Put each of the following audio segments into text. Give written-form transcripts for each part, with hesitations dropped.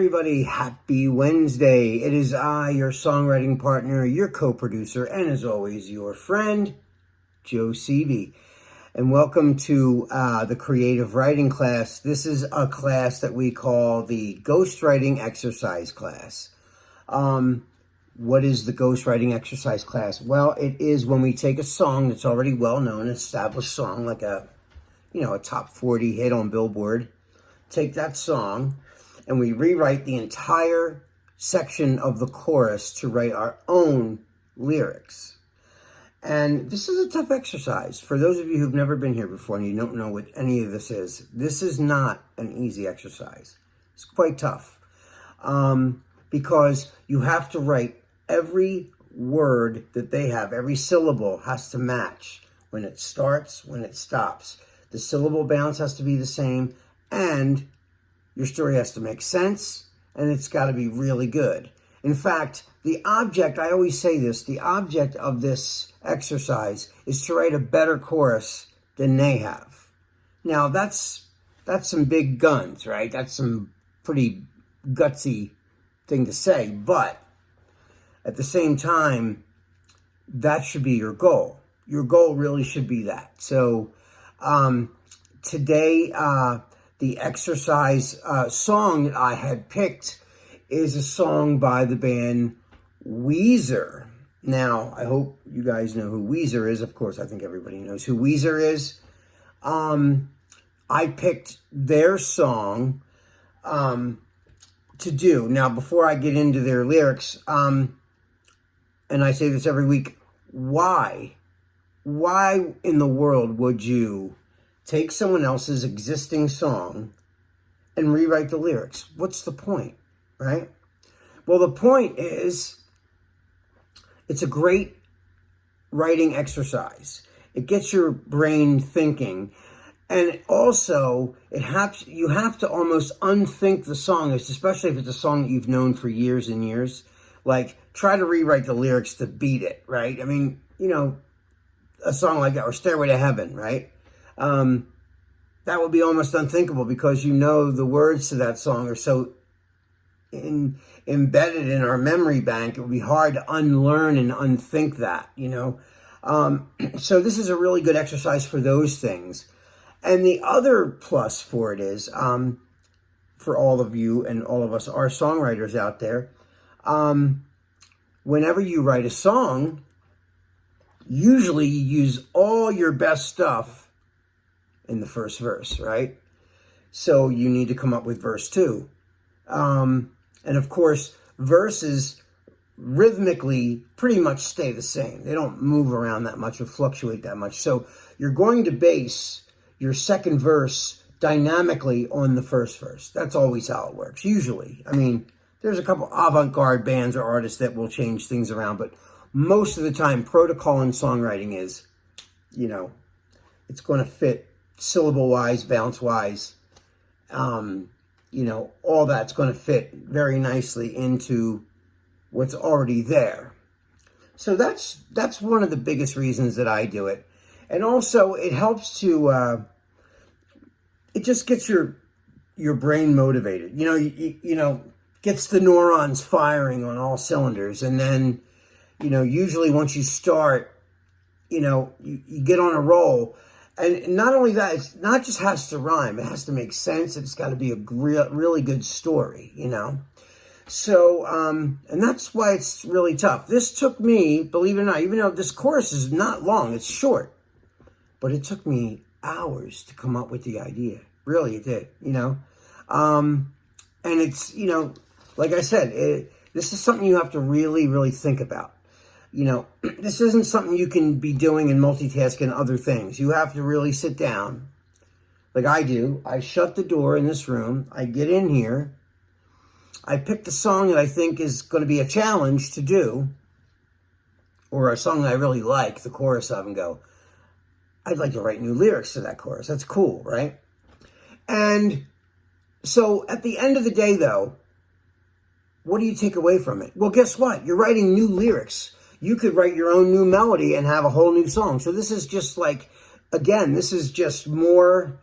everybody. Happy Wednesday. It is I, your songwriting partner, your co-producer, and as always, your friend, Joe Seavey. And welcome to the creative writing class. This is a class that we call the ghostwriting exercise class. What is the ghostwriting exercise class? Well, it is when we take a song that's already well-known, an established song, like a top 40 hit on Billboard. Take that song and we rewrite the entire section of the chorus to write our own lyrics. And this is a tough exercise. For those of you who've never been here before and you don't know what any of this is not an easy exercise. It's quite tough because you have to write every word that they have. Every syllable has to match when it starts, when it stops. The syllable bounce has to be the same, and your story has to make sense, and it's got to be really good. In fact, the object, I always say this, the object of this exercise is to write a better chorus than they have. Now, that's some big guns, right? That's some pretty gutsy thing to say, but at the same time, that should be your goal. Your goal really should be that. So today, the exercise song that I had picked is a song by the band Weezer. Now, I hope you guys know who Weezer is. Of course, I think everybody knows who Weezer is. I picked their song to do. Now, before I get into their lyrics, and I say this every week, why in the world would you take someone else's existing song and rewrite the lyrics? What's the point, right? Well, the point is, it's a great writing exercise. It gets your brain thinking. And also, you have to almost unthink the song, especially if it's a song that you've known for years and years. Like, try to rewrite the lyrics to beat it, right? I mean, a song like that, or Stairway to Heaven, right? That would be almost unthinkable because the words to that song are so embedded in our memory bank. It would be hard to unlearn and unthink that, So this is a really good exercise for those things. And the other plus for it is, for all of you and all of us, our songwriters out there, whenever you write a song, usually you use all your best stuff in the first verse, right? So you need to come up with verse 2. And of course, verses rhythmically pretty much stay the same. They don't move around that much or fluctuate that much. So you're going to base your second verse dynamically on the first verse. That's always how it works, usually. I mean, there's a couple avant-garde bands or artists that will change things around, but most of the time, protocol in songwriting is, it's going to fit syllable-wise, bounce-wise, all that's going to fit very nicely into what's already there. So that's one of the biggest reasons that I do it. And also, it helps to, it just gets your brain motivated. Gets the neurons firing on all cylinders. And then, usually once you start, you get on a roll. And not only that, it's not just has to rhyme. It has to make sense. It's got to be a really good story, So, and that's why it's really tough. This took me, believe it or not, even though this chorus is not long, it's short. But it took me hours to come up with the idea. Really, it did, And it's, like I said, this is something you have to really, really think about. This isn't something you can be doing and multitasking other things. You have to really sit down, like I do. I shut the door in this room. I get in here. I pick the song that I think is going to be a challenge to do, or a song that I really like, the chorus of, and go, I'd like to write new lyrics to that chorus. That's cool, right? And so at the end of the day, though, what do you take away from it? Well, guess what? You're writing new lyrics. You could write your own new melody and have a whole new song. So this is just like, again, this is just more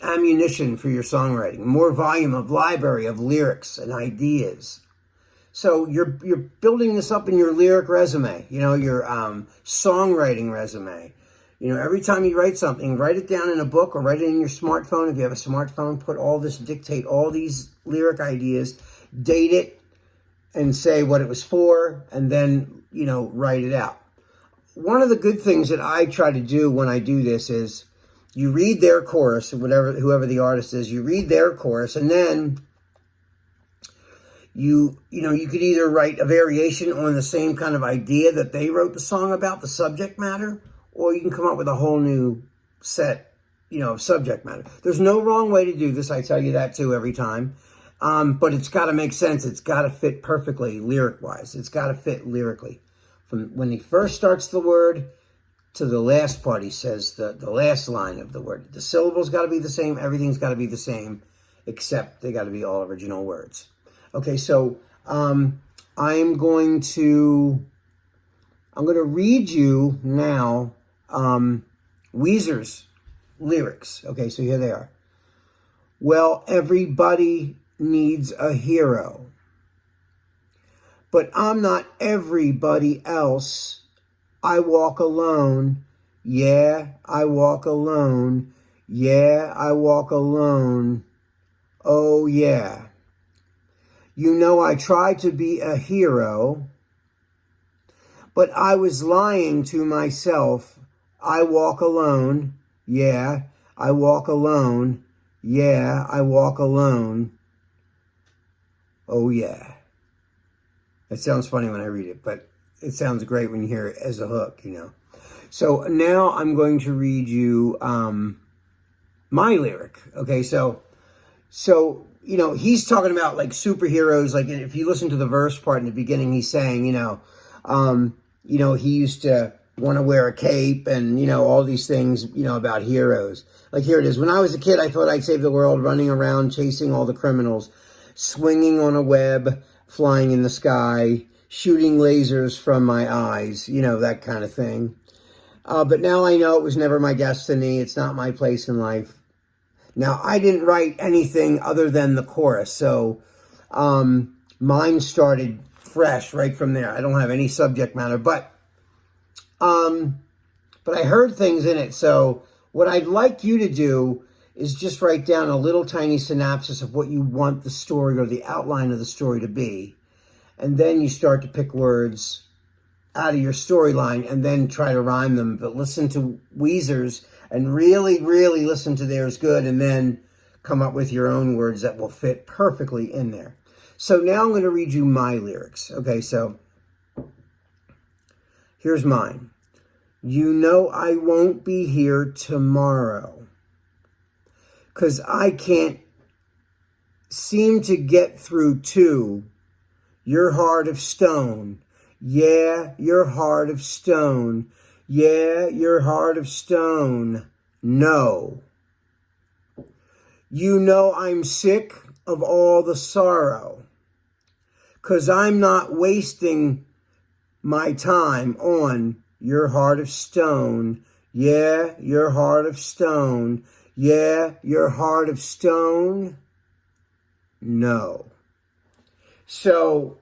ammunition for your songwriting, more volume of library of lyrics and ideas. So you're building this up in your lyric resume, your songwriting resume. Every time you write something, write it down in a book or write it in your smartphone. If you have a smartphone, dictate all these lyric ideas, date it, and say what it was for, and then, write it out. One of the good things that I try to do when I do this is you read their chorus, whoever the artist is, you read their chorus, and then you could either write a variation on the same kind of idea that they wrote the song about, the subject matter, or you can come up with a whole new set, of subject matter. There's no wrong way to do this. I tell you that too every time. But it's got to make sense. It's got to fit perfectly lyric-wise. It's got to fit lyrically. From when he first starts the word to the last part, he says the last line of the word. The syllables got to be the same. Everything's got to be the same, except they got to be all original words. Okay, so I'm going to read you now Weezer's lyrics. Okay, so here they are. Well, everybody needs a hero, but I'm not everybody else. I walk alone. Yeah, I walk alone. Yeah, I walk alone. Oh, yeah. I tried to be a hero, but I was lying to myself. I walk alone. Yeah, I walk alone. Yeah, I walk alone. Oh, yeah. It sounds funny when I read it, but it sounds great when you hear it as a hook, So now I'm going to read you my lyric. Okay, so he's talking about like superheroes. Like if you listen to the verse part in the beginning, he's saying, he used to want to wear a cape and, all these things, about heroes. Like here it is. When I was a kid, I thought I'd save the world, running around, chasing all the criminals, swinging on a web, flying in the sky, shooting lasers from my eyes, that kind of thing. But now I know it was never my destiny. It's not my place in life. Now, I didn't write anything other than the chorus, so mine started fresh right from there. I don't have any subject matter, but I heard things in it. So what I'd like you to do is just write down a little tiny synopsis of what you want the story or the outline of the story to be. And then you start to pick words out of your storyline and then try to rhyme them. But listen to Weezer's and really, really listen to theirs good, and then come up with your own words that will fit perfectly in there. So now I'm going to read you my lyrics. Okay, so here's mine. I won't be here tomorrow, 'cause I can't seem to get through to your heart of stone. Yeah, your heart of stone. Yeah, your heart of stone. No. I'm sick of all the sorrow, 'cause I'm not wasting my time on your heart of stone. Yeah, your heart of stone. Yeah, your heart of stone. No. So,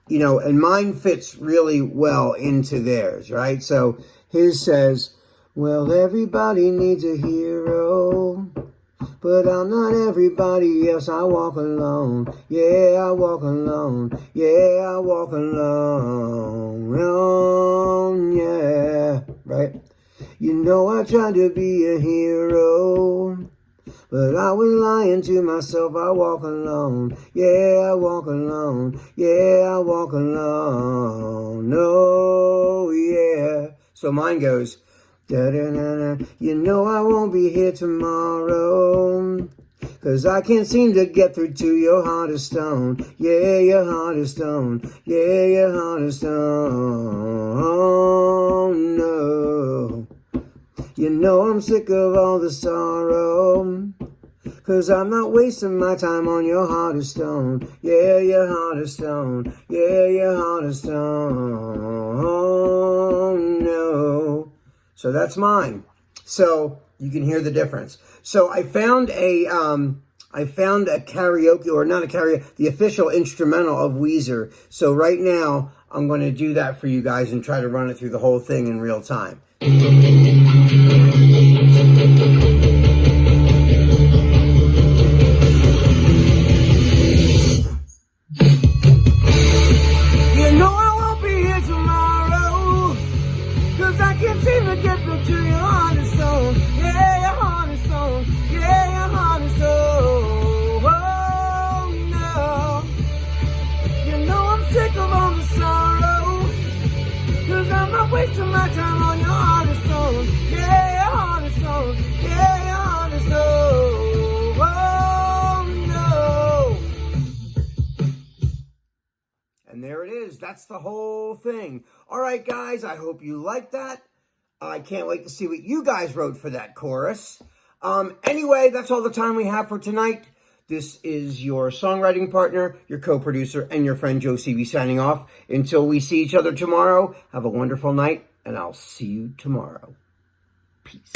and mine fits really well into theirs, right? So his says, well, everybody needs a hero, but I'm not everybody else. I walk alone. Yeah, I walk alone. Yeah, I walk alone. Yeah, right? I tried to be a hero, but I was lying to myself. I walk alone. Yeah, I walk alone. Yeah, I walk alone. No, yeah. So mine goes, da-da-da-da. I won't be here tomorrow, 'cause I can't seem to get through to your heart of stone. Yeah, your heart of stone. Yeah, your heart of stone. No. I'm sick of all the sorrow, 'cause I'm not wasting my time on your heart of stone. Yeah, your heart of stone. Yeah, your heart of stone. No. So that's mine. So You can hear the difference. So I found a karaoke, or not a karaoke, the official instrumental of Weezer. So right now, I'm going to do that for you guys and try to run it through the whole thing in real time. Wasting my time on your heart and soul. Yeah, your heart and soul. Yeah, your heart and soul. Oh, no. And there it is. That's the whole thing. All right, guys, I hope you like that. I can't wait to see what you guys wrote for that chorus. Anyway, that's all the time we have for tonight. This is your songwriting partner, your co-producer, and your friend Joe CB signing off. Until we see each other tomorrow, have a wonderful night, and I'll see you tomorrow. Peace.